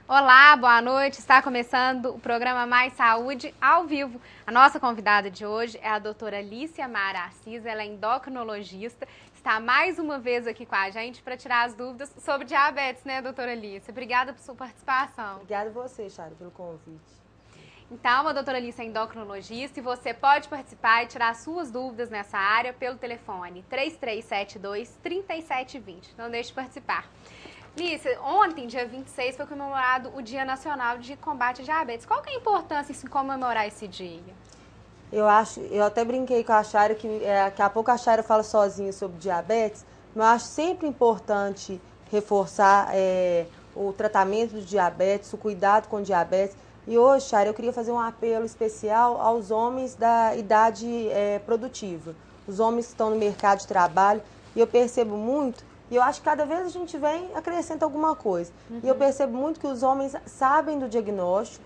Olá, boa noite. Está começando o programa Mais Saúde ao vivo. A nossa convidada de hoje é a doutora Lícia Mara Assis, ela é endocrinologista, está mais uma vez aqui com a gente para tirar as dúvidas sobre diabetes, né, doutora Lícia? Obrigada por sua participação. Obrigada a você, Chara, pelo convite. Então, a doutora Lícia é endocrinologista e você pode participar e tirar suas dúvidas nessa área pelo telefone 3372-3720. Não deixe de participar. Lícia, ontem, dia 26, foi comemorado o Dia Nacional de Combate à Diabetes. Qual que é a importância em comemorar esse dia? Eu até brinquei com a Chara que daqui a pouco a Chara fala sozinha sobre diabetes, mas eu acho sempre importante reforçar o tratamento do diabetes, o cuidado com o diabetes. E hoje, Chara, eu queria fazer um apelo especial aos homens da idade produtiva, os homens que estão no mercado de trabalho, e eu percebo muito. E eu acho que cada vez a gente vem acrescenta alguma coisa. E eu percebo muito que os homens sabem do diagnóstico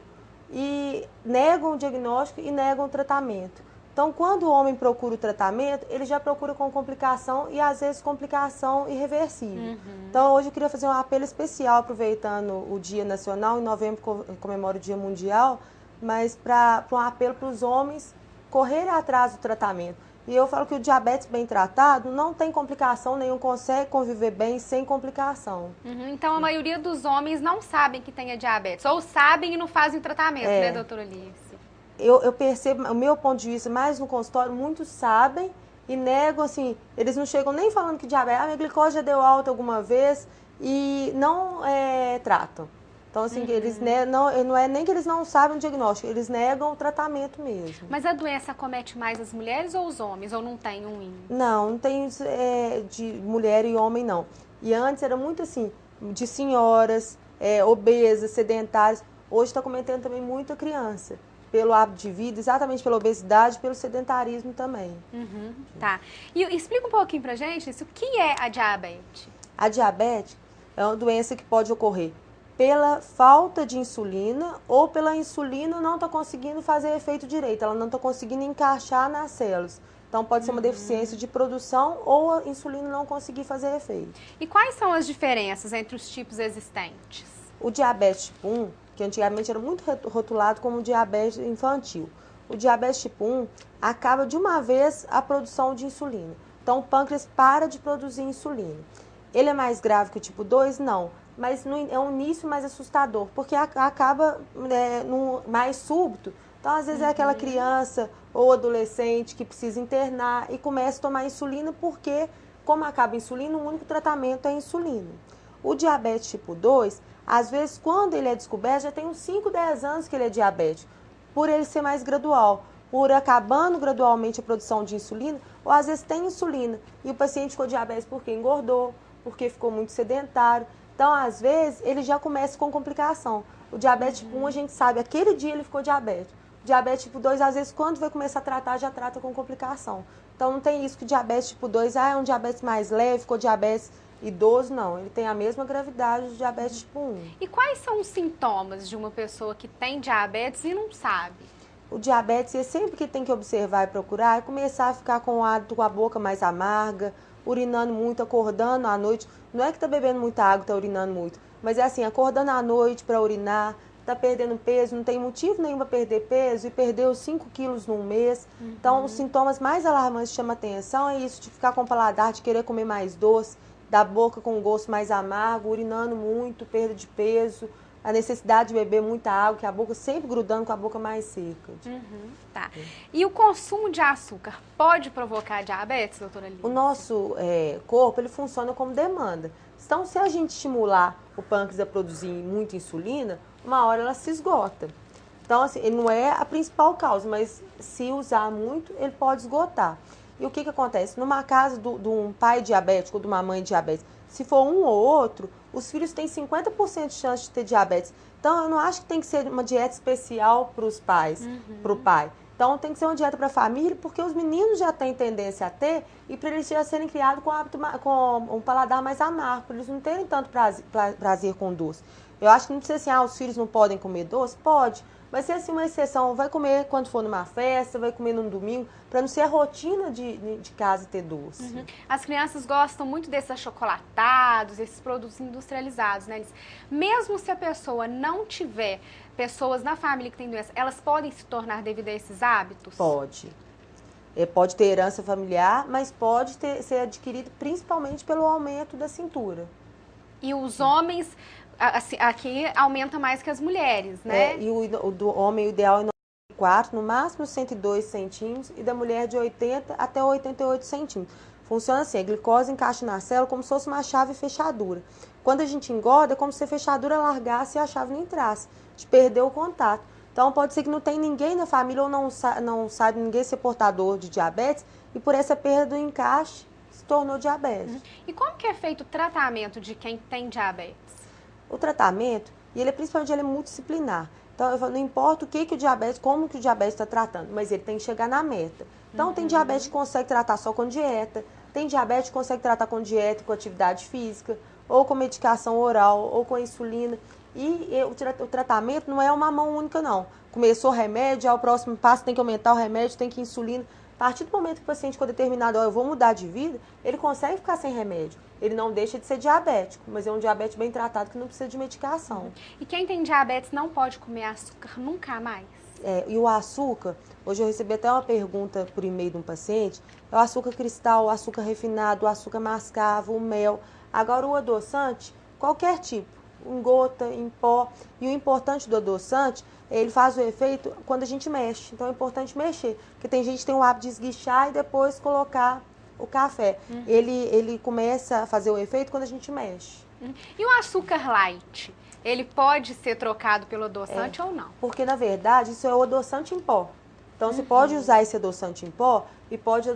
e negam o diagnóstico e negam o tratamento. Então, quando o homem procura o tratamento, ele já procura com complicação e às vezes complicação irreversível. Então, hoje eu queria fazer um apelo especial, aproveitando o Dia Nacional, em novembro comemora o Dia Mundial, mas para um apelo para os homens correrem atrás do tratamento. E eu falo que o diabetes bem tratado não tem complicação nenhuma, consegue conviver bem sem complicação. Então, a maioria dos homens não sabem que tem a diabetes, ou sabem e não fazem o tratamento, né, doutora Lícia? Eu percebo, o meu ponto de vista, mais no consultório, muitos sabem e negam, assim, eles não chegam nem falando que diabetes, a minha glicose já deu alta alguma vez e não tratam. Então, assim, eles não é nem que eles não sabem o diagnóstico, eles negam o tratamento mesmo. Mas a doença acomete mais as mulheres ou os homens, ou não tem um índice? Não tem de mulher e homem, não. E antes era muito assim, de senhoras, obesas, sedentárias. Hoje está cometendo também muita criança, pelo hábito de vida, exatamente pela obesidade, pelo sedentarismo também. Tá. E explica um pouquinho pra gente isso, o que é a diabetes? A diabetes é uma doença que pode ocorrer pela falta de insulina ou pela insulina não está conseguindo fazer efeito direito, ela não está conseguindo encaixar nas células. Então pode ser uma deficiência de produção ou a insulina não conseguir fazer efeito. E quais são as diferenças entre os tipos existentes? O diabetes tipo 1, que antigamente era muito rotulado como diabetes infantil, o diabetes tipo 1 acaba de uma vez a produção de insulina. Então o pâncreas para de produzir insulina. Ele é mais grave que o tipo 2? Não. Mas é um início mais assustador, porque acaba mais súbito. Então, às vezes, é aquela criança ou adolescente que precisa internar e começa a tomar insulina, porque, como acaba a insulina, o único tratamento é a insulina. O diabetes tipo 2, às vezes, quando ele é descoberto, já tem uns 5, 10 anos que ele é diabético, por ele ser mais gradual, por acabando gradualmente a produção de insulina, ou às vezes tem insulina e o paciente ficou diabético porque engordou, porque ficou muito sedentário. Então, às vezes, ele já começa com complicação. O diabetes tipo 1, a gente sabe, aquele dia ele ficou diabético. O diabetes tipo 2, às vezes, quando vai começar a tratar, já trata com complicação. Então, não tem isso que o diabetes tipo 2, é um diabetes mais leve, ficou diabetes idoso, não. Ele tem a mesma gravidade do diabetes tipo 1. E quais são os sintomas de uma pessoa que tem diabetes e não sabe? O diabetes, é sempre que tem que observar e procurar, é começar a ficar com o hábito com a boca mais amarga, urinando muito, acordando à noite. Não é que tá bebendo muita água, tá urinando muito, mas é assim, acordando à noite para urinar, tá perdendo peso, não tem motivo nenhum para perder peso e perdeu 5 quilos num mês. Então, os sintomas mais alarmantes que chamam atenção é isso, de ficar com paladar, de querer comer mais doce, da boca com um gosto mais amargo, urinando muito, perda de peso, a necessidade de beber muita água, que a boca sempre grudando com a boca mais seca. Tá. E o consumo de açúcar pode provocar diabetes, doutora Lícia? O nosso corpo, ele funciona como demanda. Então, se a gente estimular o pâncreas a produzir muita insulina, uma hora ela se esgota. Então, assim, ele não é a principal causa, mas se usar muito, ele pode esgotar. E o que acontece? Numa casa de um pai diabético ou de uma mãe diabética, se for um ou outro, os filhos têm 50% de chance de ter diabetes. Então, eu não acho que tem que ser uma dieta especial para os pais, para o pai. Então, tem que ser uma dieta para a família, porque os meninos já têm tendência a ter, e para eles já serem criados com um paladar mais amargo, para eles não terem tanto prazer com doce. Eu acho que não precisa assim, os filhos não podem comer doce? Pode, Vai ser assim uma exceção, vai comer quando for numa festa, vai comer num domingo, para não ser a rotina de casa ter doce. Uhum. As crianças gostam muito desses achocolatados, esses produtos industrializados, né? Mesmo se a pessoa não tiver pessoas na família que têm doença, elas podem se tornar devido a esses hábitos? Pode. Pode ter herança familiar, mas pode ser adquirido principalmente pelo aumento da cintura. E os homens, assim, aqui aumenta mais que as mulheres, né? E o do homem o ideal é 94, no máximo 102 centímetros, e da mulher de 80 até 88 centímetros. Funciona assim, a glicose encaixa na célula como se fosse uma chave fechadura. Quando a gente engorda, é como se a fechadura largasse e a chave não entrasse. A gente perdeu o contato. Então, pode ser que não tenha ninguém na família ou não saiba ninguém ser portador de diabetes, e por essa perda do encaixe, se tornou diabetes. E como que é feito o tratamento de quem tem diabetes? O tratamento, principalmente ele é multidisciplinar. Então, eu falo, não importa o diabetes, como que o diabetes está tratando, mas ele tem que chegar na meta. Então, tem diabetes que consegue tratar só com dieta, tem diabetes que consegue tratar com dieta, com atividade física, ou com medicação oral, ou com insulina. E o tratamento não é uma mão única, não. Começou o remédio, ao próximo passo tem que aumentar o remédio, tem que insulina. A partir do momento que o paciente ficou determinado, eu vou mudar de vida, ele consegue ficar sem remédio. Ele não deixa de ser diabético, mas é um diabetes bem tratado que não precisa de medicação. E quem tem diabetes não pode comer açúcar nunca mais? E o açúcar, hoje eu recebi até uma pergunta por e-mail de um paciente, é o açúcar cristal, o açúcar refinado, o açúcar mascavo, o mel. Agora o adoçante, qualquer tipo, em gota, em pó. E o importante do adoçante, ele faz o efeito quando a gente mexe. Então é importante mexer, porque tem gente que tem o hábito de esguichar e depois colocar o café. Ele começa a fazer o efeito quando a gente mexe. E o açúcar light? Ele pode ser trocado pelo adoçante ou não? Porque, na verdade, isso é o adoçante em pó. Então, você pode usar esse adoçante em pó e pode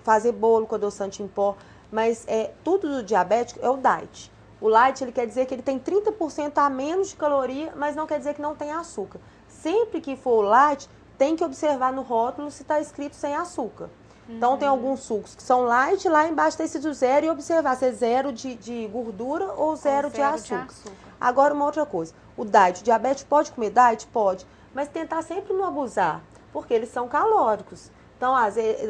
fazer bolo com adoçante em pó. Mas tudo do diabético é o diet. O light, ele quer dizer que ele tem 30% a menos de caloria, mas não quer dizer que não tem açúcar. Sempre que for o light, tem que observar no rótulo se está escrito sem açúcar. Então, tem alguns sucos que são light, lá embaixo está escrito zero, e observar se é zero de gordura ou zero de açúcar. Agora, uma outra coisa, o diet, o diabético pode comer diet? Pode, mas tentar sempre não abusar, porque eles são calóricos. Então, às vezes,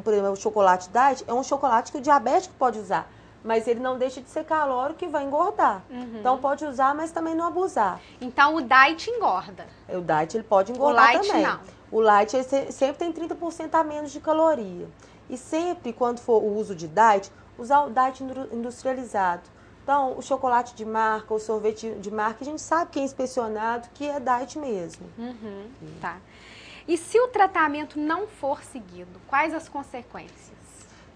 por exemplo, o chocolate diet é um chocolate que o diabético pode usar, mas ele não deixa de ser calórico e vai engordar. Então, pode usar, mas também não abusar. Então, o diet engorda? O diet, ele pode engordar também. O light, não. O light sempre tem 30% a menos de caloria. E sempre, quando for o uso de diet, usar o diet industrializado. Então, o chocolate de marca, o sorvete de marca, a gente sabe que é inspecionado, que é diet mesmo. Tá. E se o tratamento não for seguido, quais as consequências?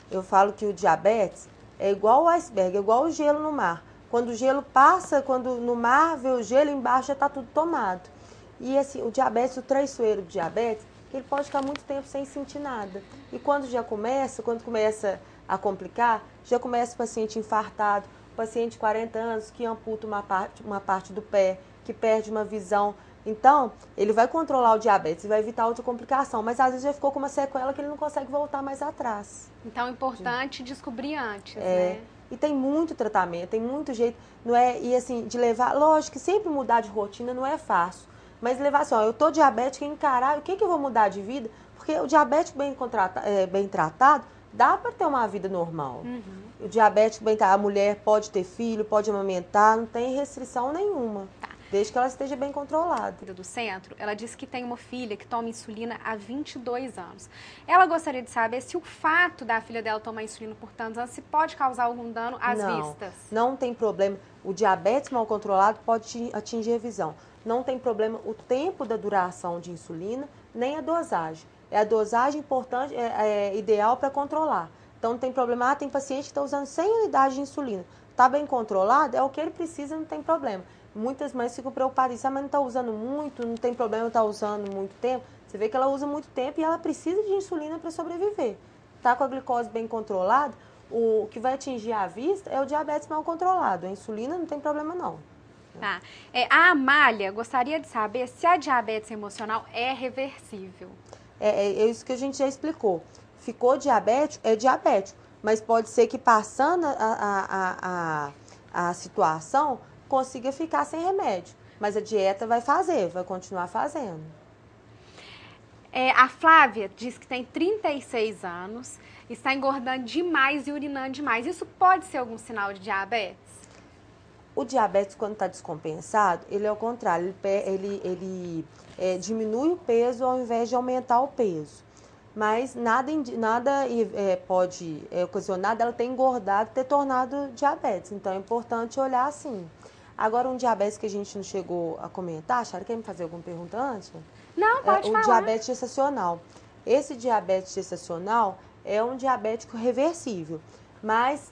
Eu falo que o diabetes é igual o iceberg, é igual o gelo no mar. Quando o gelo passa, quando no mar vê o gelo, embaixo já está tudo tomado. E assim, o diabetes, o traiçoeiro do diabetes, ele pode ficar muito tempo sem sentir nada. E quando começa a complicar, já começa o paciente infartado, paciente de 40 anos que amputa uma parte do pé, que perde uma visão. Então, ele vai controlar o diabetes, vai evitar outra complicação, mas às vezes já ficou com uma sequela que ele não consegue voltar mais atrás. Então, é importante descobrir antes, né? E tem muito tratamento, tem muito jeito, não é? E assim, de levar, lógico que sempre mudar de rotina não é fácil, mas levar assim, ó, eu tô diabética e encarar, o que eu vou mudar de vida? Porque o diabético bem tratado, dá para ter uma vida normal. O diabético bem tratado, a mulher pode ter filho, pode amamentar, não tem restrição nenhuma. Desde que ela esteja bem controlada. Do centro, ela disse que tem uma filha que toma insulina há 22 anos. Ela gostaria de saber se o fato da filha dela tomar insulina por tantos anos se pode causar algum dano às vistas. Não tem problema. O diabetes mal controlado pode atingir a visão. Não tem problema o tempo da duração de insulina, nem a dosagem. É a dosagem importante, ideal para controlar. Então não tem problema. Tem paciente que está usando 100 unidades de insulina. Está bem controlado, é o que ele precisa, não tem problema. Muitas mães ficam preocupadas, mas não está usando muito, não tem problema estar usando muito tempo. Você vê que ela usa muito tempo e ela precisa de insulina para sobreviver. Está com a glicose bem controlada, o que vai atingir a vista é o diabetes mal controlado. A insulina não tem problema não. Tá. A Amália gostaria de saber se a diabetes emocional é reversível. É isso que a gente já explicou. Ficou diabético, é diabético. Mas pode ser que passando a situação, consiga ficar sem remédio. Mas a dieta vai continuar fazendo. A Flávia diz que tem 36 anos, está engordando demais e urinando demais. Isso pode ser algum sinal de diabetes? O diabetes, quando está descompensado, ele é o contrário, ele diminui o peso ao invés de aumentar o peso. Mas nada pode ocasionar dela ter engordado, ter tornado diabetes. Então é importante olhar assim. Agora, um diabetes que a gente não chegou a comentar, Chara, quer me fazer alguma pergunta antes? Não, pode falar. O diabetes gestacional. Esse diabetes gestacional é um diabético reversível, mas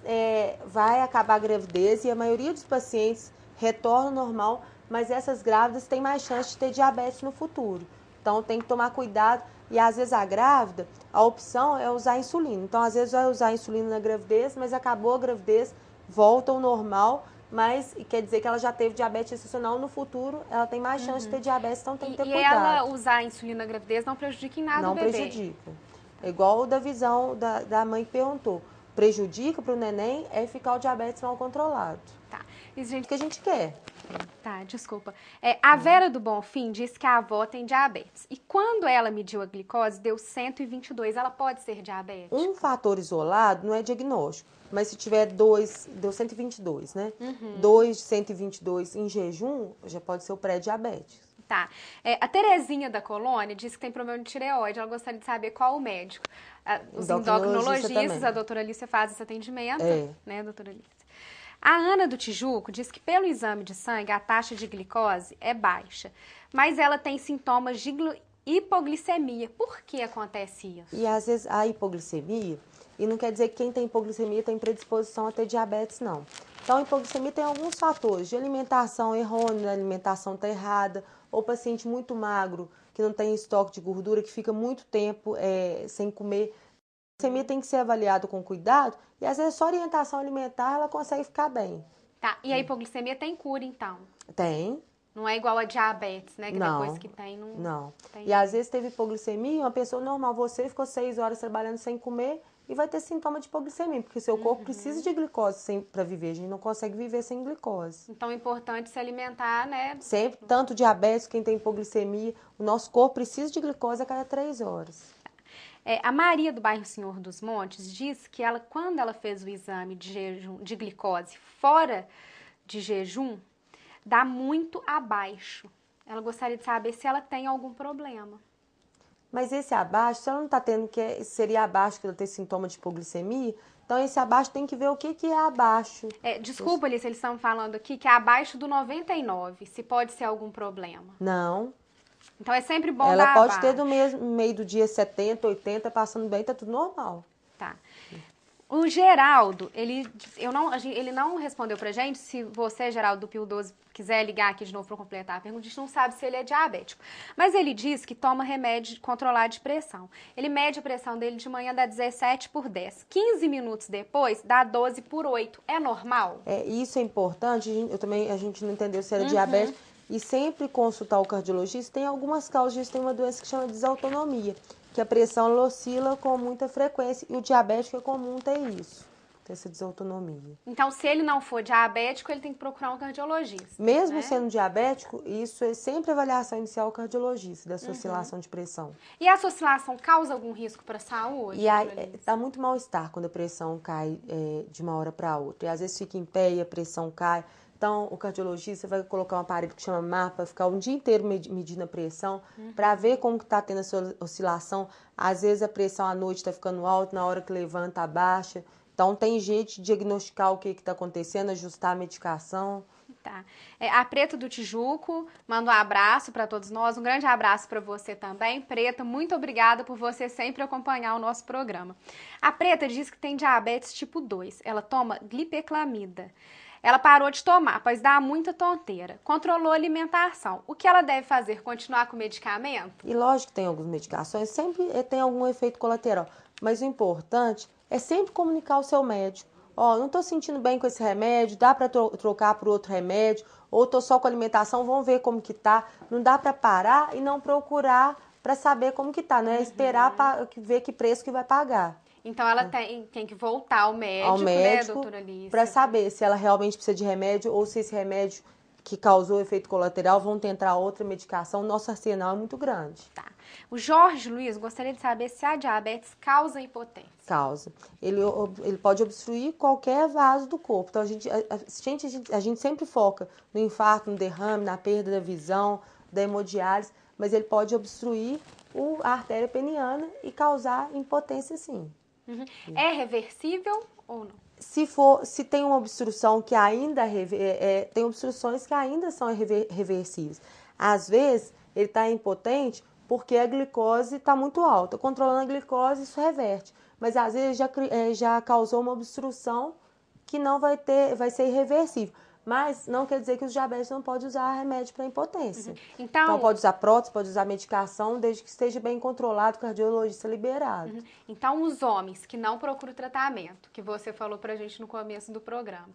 vai acabar a gravidez e a maioria dos pacientes retorna ao normal, mas essas grávidas têm mais chance de ter diabetes no futuro. Então tem que tomar cuidado e às vezes a grávida, a opção é usar insulina. Então às vezes vai usar insulina na gravidez, mas acabou a gravidez, volta ao normal, mas quer dizer que ela já teve diabetes gestacional, no futuro ela tem mais chance de ter diabetes, então tem que ter cuidado. E ela usar a insulina na gravidez não prejudica em nada o bebê? Não prejudica. É igual da visão da mãe que perguntou. Prejudica para o neném é ficar o diabetes mal controlado. Tá. Isso, gente... que a gente quer. Tá, desculpa. A Vera do Bonfim disse que a avó tem diabetes. E quando ela mediu a glicose, deu 122. Ela pode ser diabética? Um fator isolado não é diagnóstico. Mas se tiver 2, deu 122, né? 2 de 122 em jejum, já pode ser o pré-diabetes. Tá. A Terezinha da Colônia disse que tem problema de tireoide. Ela gostaria de saber qual o médico. Os endocrinologistas, a doutora Alicia faz esse atendimento, né, doutora Alicia? A Ana do Tijuco diz que pelo exame de sangue a taxa de glicose é baixa, mas ela tem sintomas de hipoglicemia. Por que acontece isso? E às vezes a hipoglicemia, e não quer dizer que quem tem hipoglicemia tem predisposição a ter diabetes, não. Então a hipoglicemia tem alguns fatores de alimentação errônea, a alimentação está errada, ou paciente muito magro, que não tem estoque de gordura, que fica muito tempo sem comer. A glicemia tem que ser avaliado com cuidado e às vezes só orientação alimentar ela consegue ficar bem. Tá, e a hipoglicemia tem cura então? Tem. Não é igual a diabetes, né? Que não, depois que tem, não. Tem. E às vezes teve hipoglicemia, uma pessoa normal, você ficou 6 horas trabalhando sem comer e vai ter sintoma de hipoglicemia, porque o seu corpo precisa de glicose para viver, a gente não consegue viver sem glicose. Então é importante se alimentar, né? Sempre, tanto diabetes, quem tem hipoglicemia, o nosso corpo precisa de glicose a cada 3 horas. A Maria do bairro Senhor dos Montes disse que ela, quando ela fez o exame de glicose fora de jejum, dá muito abaixo. Ela gostaria de saber se ela tem algum problema. Mas esse abaixo, se ela não está tendo, seria abaixo que ela tem sintoma de hipoglicemia, então esse abaixo tem que ver o que é abaixo. Desculpa, Alice, eles estão falando aqui que é abaixo do 99, se pode ser algum problema. Não. Então é sempre bom ela dar pode abaixo. ter no meio do dia 70, 80, passando bem, tá tudo normal. Tá. O Geraldo, ele não respondeu pra gente. Se você, Geraldo, do Pio 12, quiser ligar aqui de novo para completar a pergunta, a gente não sabe se ele é diabético. Mas ele diz que toma remédio de controlar de pressão. Ele mede a pressão dele de manhã, dá 17/10. 15 minutos depois, dá 12/8. É normal? Isso é importante. A gente não entendeu se era diabético. E sempre consultar o cardiologista. Tem algumas causas disso. Tem uma doença que chama desautonomia, que a pressão oscila com muita frequência. E o diabético é comum ter isso, ter essa desautonomia. Então, se ele não for diabético, ele tem que procurar um cardiologista. Mesmo sendo diabético, isso é sempre avaliação inicial ao cardiologista, dessa oscilação de pressão. E essa oscilação causa algum risco para a saúde? E aí, dá muito mal-estar quando a pressão cai de uma hora para outra. E às vezes fica em pé e a pressão cai. Então, o cardiologista vai colocar um aparelho que chama mapa, ficar um dia inteiro medindo a pressão, para ver como que está tendo essa oscilação. Às vezes a pressão à noite está ficando alta, na hora que levanta, baixa. Então, tem jeito de diagnosticar o que está acontecendo, ajustar a medicação. Tá. A Preta do Tijuco manda um abraço para todos nós, um grande abraço para você também. Preta, muito obrigada por você sempre acompanhar o nosso programa. A Preta diz que tem diabetes tipo 2, ela toma glipeclamida. Ela parou de tomar, pois dá muita tonteira. Controlou a alimentação. O que ela deve fazer? Continuar com o medicamento? E lógico que tem algumas medicações, sempre tem algum efeito colateral. Mas o importante é sempre comunicar ao seu médico. Não estou sentindo bem com esse remédio, dá para trocar por outro remédio, ou estou só com alimentação, vamos ver como que tá. Não dá para parar e não procurar para saber como que tá, não é esperar para ver que preço que vai pagar. Então, ela tem que voltar ao médico, né, doutora Alice? Para saber se ela realmente precisa de remédio ou se esse remédio que causou efeito colateral, vão tentar outra medicação. Nosso arsenal é muito grande. Tá. O Jorge Luiz gostaria de saber se a diabetes causa impotência. Causa. Ele pode obstruir qualquer vaso do corpo. Então, a gente sempre foca no infarto, no derrame, na perda da visão, da hemodiálise, mas ele pode obstruir a artéria peniana e causar impotência, sim. Uhum. É reversível ou não? Se tem uma obstrução que ainda tem obstruções que ainda são reversíveis. Às vezes, ele está impotente porque a glicose está muito alta. Controlando a glicose, isso reverte. Mas às vezes já causou uma obstrução que não vai ser irreversível. Mas não quer dizer que os diabéticos não podem usar remédio para impotência. Uhum. Então pode usar prótese, pode usar medicação, desde que esteja bem controlado, cardiologista liberado. Uhum. Então os homens que não procuram tratamento, que você falou pra gente no começo do programa,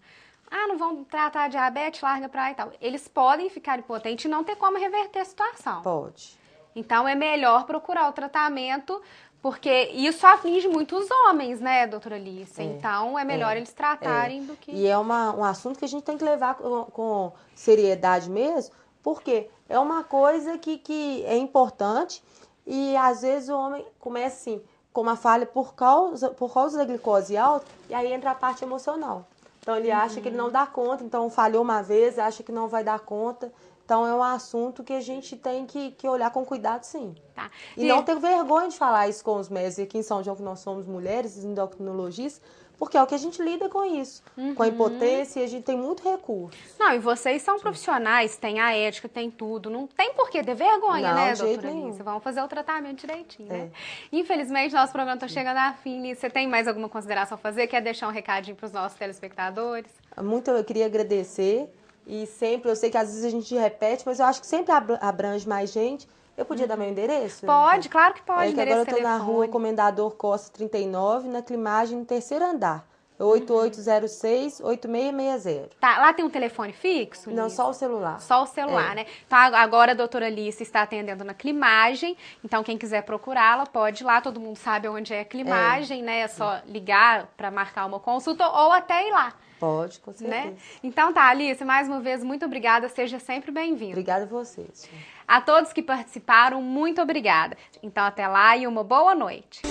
não vão tratar a diabetes, larga pra lá e tal. Eles podem ficar impotentes e não ter como reverter a situação. Pode. Então é melhor procurar o tratamento, porque isso aflige muito os homens, né, doutora Alice? Então é melhor eles tratarem do que... E é um assunto que a gente tem que levar com seriedade mesmo, porque é uma coisa que é importante e às vezes o homem começa assim, com uma falha por causa da glicose alta, e aí entra a parte emocional. Então ele acha que ele não dá conta, então falhou uma vez, acha que não vai dar conta. Então, é um assunto que a gente tem que olhar com cuidado, sim. Tá. E não ter vergonha de falar isso com os médicos. Aqui em São João, que nós somos mulheres, endocrinologistas, porque é o que a gente lida com isso. Com a impotência, e a gente tem muito recurso. Não, e vocês são profissionais, tem a ética, tem tudo. Não tem por que ter vergonha, não, né, de jeito doutora nenhum. Alice? Vamos fazer o tratamento direitinho, né? Infelizmente, nosso programa está chegando a fim. Você tem mais alguma consideração a fazer? Quer deixar um recadinho para os nossos telespectadores? Eu queria agradecer. E sempre, eu sei que às vezes a gente repete, mas eu acho que sempre abrange mais gente. Eu podia dar meu endereço? Pode, claro que pode. Que agora eu estou na rua Comendador Costa 39, na Climagem, no 3º andar. 8806-8660. Tá, lá tem um telefone fixo? Não, só o celular. Só o celular, né? Então, agora a doutora Alice está atendendo na Climagem. Então, quem quiser procurá-la, pode ir lá. Todo mundo sabe onde é a Climagem, né? É só ligar para marcar uma consulta ou até ir lá. Pode, com certeza. Né? Então tá, Alice, mais uma vez, muito obrigada. Seja sempre bem-vinda. Obrigada a vocês. A todos que participaram, muito obrigada. Então, até lá e uma boa noite.